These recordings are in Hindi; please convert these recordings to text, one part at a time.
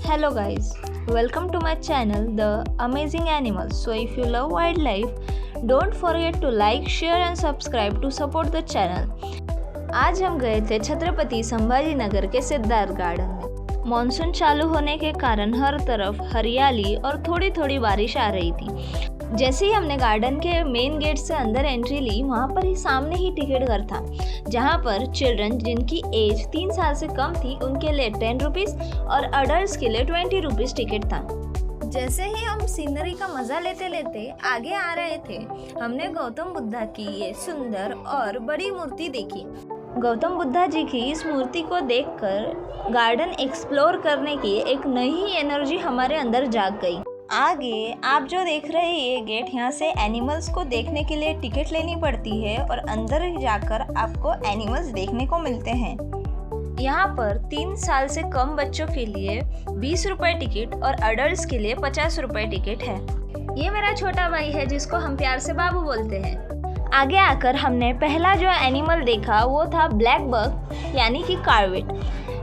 Hello guys, welcome to my channel The Amazing Animals. So if you love wildlife, don't forget to like, share and subscribe to support the channel. आज हम गए थे छत्रपति संभाजी नगर के सिद्धार्थ गार्डन में। मॉनसून चालू होने के कारण हर तरफ हरियाली और थोड़ी थोड़ी बारिश आ रही थी। जैसे ही हमने गार्डन के मेन गेट से अंदर एंट्री ली, वहाँ पर ही सामने ही टिकट घर था, जहाँ पर चिल्ड्रन जिनकी एज 3 साल से कम थी उनके लिए 10 रुपीज़ और अडल्ट के लिए 20 रुपीज़ टिकट था। जैसे ही हम सीनरी का मज़ा लेते लेते आगे आ रहे थे, हमने गौतम बुद्धा की ये सुंदर और बड़ी मूर्ति देखी। गौतम बुद्धा जी की इस मूर्ति को देखकर गार्डन एक्सप्लोर करने की एक नई एनर्जी हमारे अंदर जाग गई। आगे आप जो देख रहे हैं ये गेट, यहाँ से एनिमल्स को देखने के लिए टिकट लेनी पड़ती है और अंदर जाकर आपको एनिमल्स देखने को मिलते हैं। यहाँ पर 3 साल से कम बच्चों के लिए 20 रुपये टिकट और अडल्ट्स के लिए 50 रुपये टिकट है। ये मेरा छोटा भाई है जिसको हम प्यार से बाबू बोलते हैं। आगे आकर हमने पहला जो एनिमल देखा वो था ब्लैक बग यानी कि कार्वेट।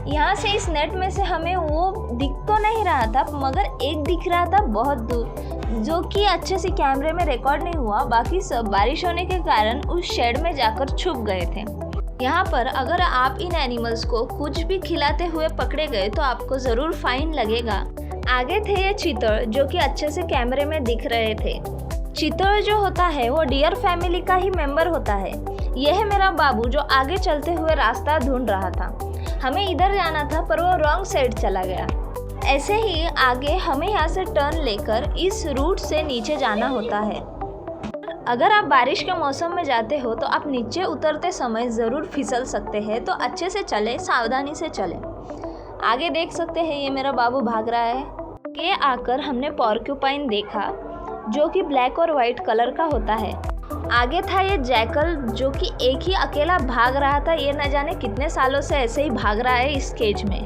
यहाँ से इस नेट में से हमें वो दिख तो नहीं रहा था, मगर एक दिख रहा था बहुत दूर, जो कि अच्छे से कैमरे में रिकॉर्ड नहीं हुआ। बाकी सब बारिश होने के कारण उस शेड में जाकर छुप गए थे। यहाँ पर अगर आप इन एनिमल्स को कुछ भी खिलाते हुए पकड़े गए तो आपको ज़रूर फाइन लगेगा। आगे थे ये चीतल, जो कि अच्छे से कैमरे में दिख रहे थे। चीतल जो होता है वो डियर फैमिली का ही मेंबर होता है। यह है मेरा बाबू जो आगे चलते हुए रास्ता ढूंढ रहा था। हमें इधर जाना था पर वो रॉन्ग साइड चला गया। ऐसे ही आगे हमें यहाँ से टर्न लेकर इस रूट से नीचे जाना होता है। अगर आप बारिश के मौसम में जाते हो तो आप नीचे उतरते समय ज़रूर फिसल सकते हैं, तो अच्छे से चले, सावधानी से चले। आगे देख सकते हैं ये मेरा बाबू भाग रहा है। ये आकर हमने पॉर्क्यूपाइन देखा जो कि ब्लैक और वाइट कलर का होता है। आगे था ये जैकल जो कि एक ही अकेला भाग रहा था। ये न जाने कितने सालों से ऐसे ही भाग रहा है इस केज में।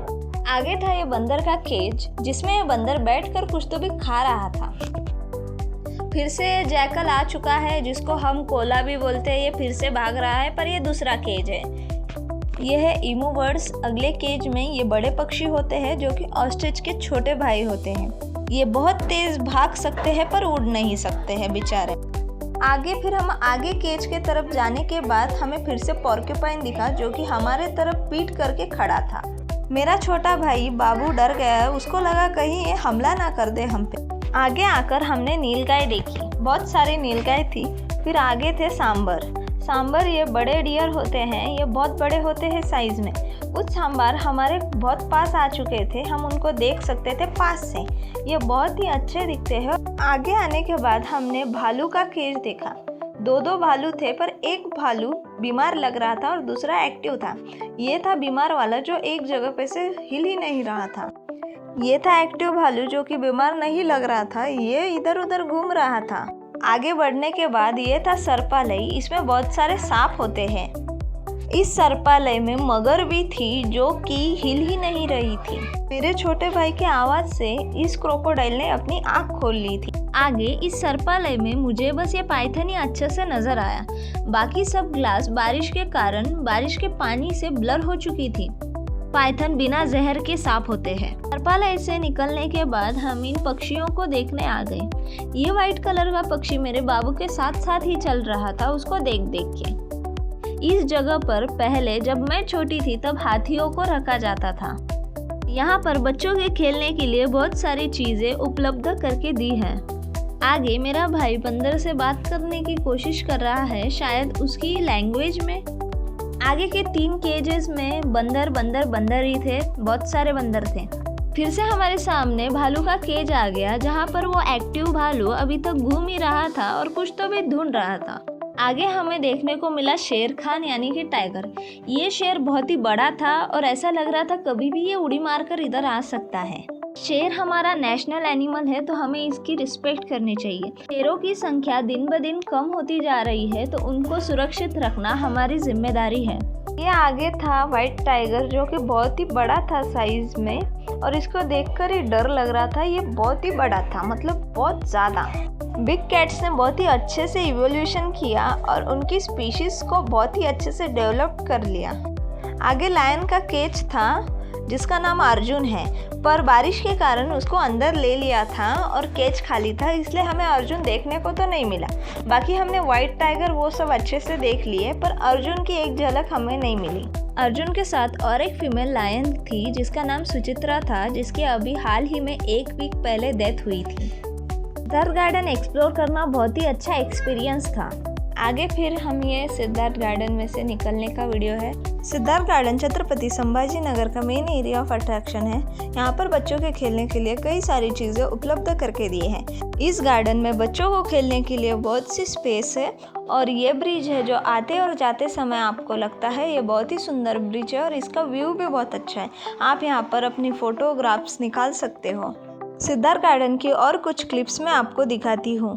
आगे था ये बंदर का केज जिसमें ये बंदर बैठकर कुछ तो भी खा रहा था। फिर से जैकल आ चुका है जिसको हम कोला भी बोलते हैं। ये फिर से भाग रहा है पर ये दूसरा केज है। ये है ईमू बर्ड्स। अगले केज में ये बड़े पक्षी होते हैं जो कि ऑस्ट्रिच के छोटे भाई होते हैं। ये बहुत तेज भाग सकते हैं पर उड़ नहीं सकते हैं बेचारे। आगे फिर हम आगे केज के तरफ जाने के बाद हमें फिर से पॉर्क्यूपाइन दिखा जो कि हमारे तरफ पीठ करके खड़ा था। मेरा छोटा भाई बाबू डर गया, उसको लगा कहीं ये हमला ना कर दे हम पे। आगे आकर हमने नीलगाय देखी, बहुत सारी नीलगाय थी। फिर आगे थे सांबर। सांबर ये बड़े डियर होते हैं, ये बहुत बड़े होते हैं साइज में। कुछ सांबर हमारे बहुत पास आ चुके थे, हम उनको देख सकते थे पास से। ये बहुत ही अच्छे दिखते हैं। आगे आने के बाद हमने भालू का केज देखा। 2 भालू थे पर एक भालू बीमार लग रहा था और दूसरा एक्टिव था। ये था बीमार वाला जो एक जगह पे से हिल ही नहीं रहा था। ये था एक्टिव भालू जो कि बीमार नहीं लग रहा था, ये इधर उधर घूम रहा था। आगे बढ़ने के बाद ये था सर्पालय। इसमें बहुत सारे सांप होते हैं। इस सर्पालय में मगर भी थी जो कि हिल ही नहीं रही थी। मेरे छोटे भाई की आवाज़ से इस क्रोकोडाइल ने अपनी आँख खोल ली थी। आगे इस सर्पालय में मुझे बस ये पाइथन ही अच्छे से नजर आया। बाकी सब ग्लास बारिश के कारण बारिश के पानी से ब्लर हो चुकी थी। पाइथन बिना जहर के साफ होते हैं। सर्पालय से निकलने के बाद हम इन पक्षियों को देखने आ गए। ये वाइट कलर का पक्षी मेरे बाबू के साथ साथ ही चल रहा था, उसको देख देख के। इस जगह पर पहले जब मैं छोटी थी तब हाथियों को रखा जाता था। यहाँ पर बच्चों के खेलने के लिए बहुत सारी चीज़ें उपलब्ध करके दी है। आगे मेरा भाई बंदर से बात करने की कोशिश कर रहा है, शायद उसकी लैंग्वेज में। आगे के 3 केजेस में बंदर बंदर बंदर ही थे, बहुत सारे बंदर थे। फिर से हमारे सामने भालू का केज आ गया जहाँ पर वो एक्टिव भालू अभी तक घूम ही रहा था और कुछ तो भी ढूंढ रहा था। आगे हमें देखने को मिला शेर खान यानी कि टाइगर। ये शेर बहुत ही बड़ा था और ऐसा लग रहा था कभी भी ये उड़ी मारकर इधर आ सकता है। शेर हमारा नेशनल एनिमल है तो हमें इसकी रिस्पेक्ट करनी चाहिए। शेरों की संख्या दिन ब दिन कम होती जा रही है तो उनको सुरक्षित रखना हमारी जिम्मेदारी है। ये आगे था वाइट टाइगर जो कि बहुत ही बड़ा था साइज में, और इसको देखकर ही डर लग रहा था। ये बहुत ही बड़ा था, मतलब बहुत ज़्यादा। बिग कैट्स ने बहुत ही अच्छे से इवोल्यूशन किया और उनकी स्पीशीज़ को बहुत ही अच्छे से डेवलप कर लिया। आगे लायन का केज था जिसका नाम अर्जुन है, पर बारिश के कारण उसको अंदर ले लिया था और केज खाली था, इसलिए हमें अर्जुन देखने को तो नहीं मिला। बाकी हमने वाइट टाइगर वो सब अच्छे से देख लिए, पर अर्जुन की एक झलक हमें नहीं मिली। अर्जुन के साथ और एक फीमेल लायन थी जिसका नाम सुचित्रा था, जिसकी अभी हाल ही में 1 वीक पहले डेथ हुई थी। सिद्धार्थ गार्डन एक्सप्लोर करना बहुत ही अच्छा एक्सपीरियंस था। आगे फिर हम ये सिद्धार्थ गार्डन में से निकलने का वीडियो है। सिद्धार्थ गार्डन छत्रपति संभाजी नगर का मेन एरिया ऑफ अट्रैक्शन है। यहाँ पर बच्चों के खेलने के लिए कई सारी चीज़ें उपलब्ध करके दिए हैं। इस गार्डन में बच्चों को खेलने के लिए बहुत सी स्पेस है और ये ब्रिज है जो आते और जाते समय आपको लगता है ये बहुत ही सुंदर ब्रिज है और इसका व्यू भी बहुत अच्छा है। आप यहाँ पर अपनी फ़ोटोग्राफ्स निकाल सकते हो। सिद्धार्थ गार्डन की और कुछ क्लिप्स मैं आपको दिखाती हूँ।